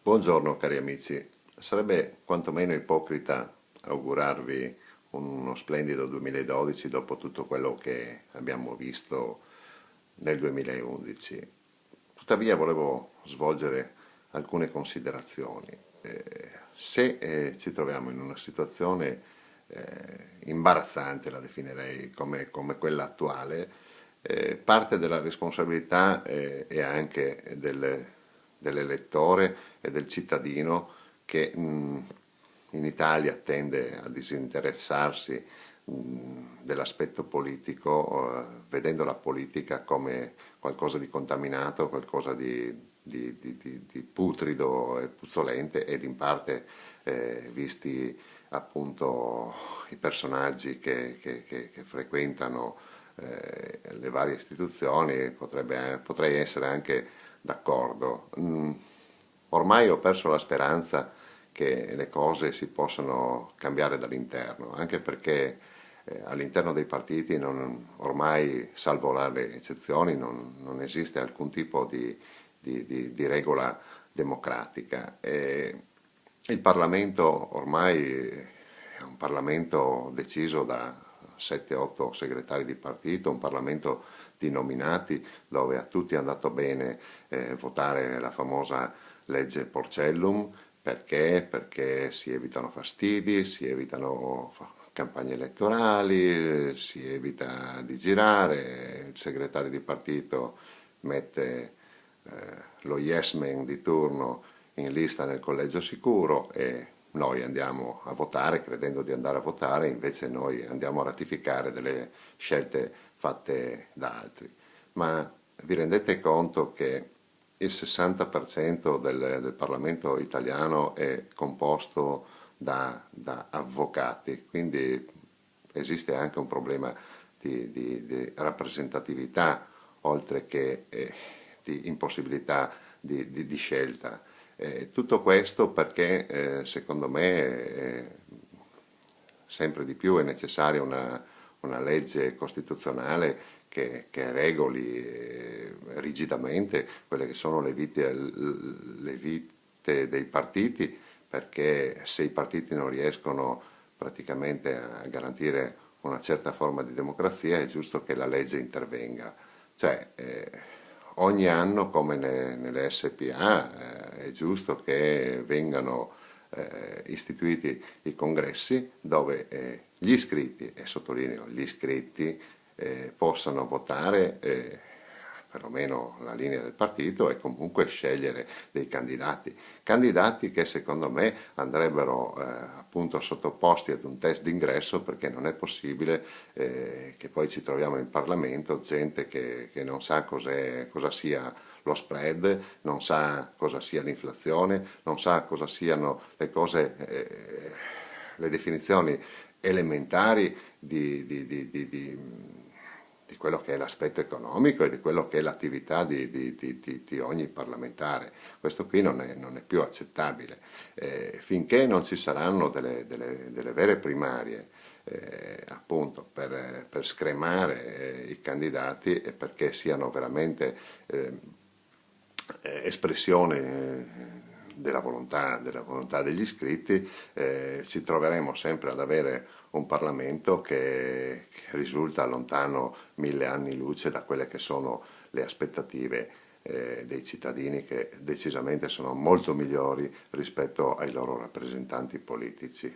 Buongiorno cari amici, sarebbe quantomeno ipocrita augurarvi uno splendido 2012 dopo tutto quello che abbiamo visto nel 2011. Tuttavia volevo svolgere alcune considerazioni. Se ci troviamo in una situazione imbarazzante, la definirei come quella attuale, parte della responsabilità è anche dell'elettore e del cittadino che in Italia tende a disinteressarsi dell'aspetto politico, vedendo la politica come qualcosa di contaminato, qualcosa di putrido e puzzolente, ed in parte visti appunto i personaggi che frequentano le varie istituzioni, potrei essere anche d'accordo. Ormai ho perso la speranza che le cose si possano cambiare dall'interno, anche perché all'interno dei partiti ormai, salvo rare eccezioni, non esiste alcun tipo di regola democratica. Il Parlamento ormai è un Parlamento deciso da 7-8 segretari di partito, un Parlamento di nominati dove a tutti è andato bene votare la famosa legge Porcellum. Perché? Perché si evitano fastidi, si evitano campagne elettorali, si evita di girare, il segretario di partito mette lo yes man di turno in lista nel collegio sicuro e noi andiamo a votare credendo di andare a votare, invece noi andiamo a ratificare delle scelte fatte da altri. Ma vi rendete conto che il 60% del Parlamento italiano è composto da avvocati, quindi esiste anche un problema di rappresentatività oltre che di impossibilità di scelta. Tutto questo perché secondo me sempre di più è necessaria una legge costituzionale che regoli rigidamente quelle che sono le vite dei partiti, perché se i partiti non riescono praticamente a garantire una certa forma di democrazia è giusto che la legge intervenga. Cioè, ogni anno, come nelle SPA, è giusto che vengano istituiti i congressi dove gli iscritti, e sottolineo gli iscritti, possano votare perlomeno la linea del partito e comunque scegliere dei candidati che secondo me andrebbero appunto sottoposti ad un test d'ingresso, perché non è possibile che poi ci troviamo in Parlamento gente che non sa cosa sia lo spread, non sa cosa sia l'inflazione, non sa cosa siano le cose, le definizioni elementari di quello che è l'aspetto economico e di quello che è l'attività di ogni parlamentare. Questo qui non è più accettabile. Finché non ci saranno delle vere primarie, appunto per scremare i candidati e perché siano veramente espressione della volontà degli iscritti, ci troveremo sempre ad avere un Parlamento che risulta lontano 1000 anni luce da quelle che sono le aspettative dei cittadini, che decisamente sono molto migliori rispetto ai loro rappresentanti politici.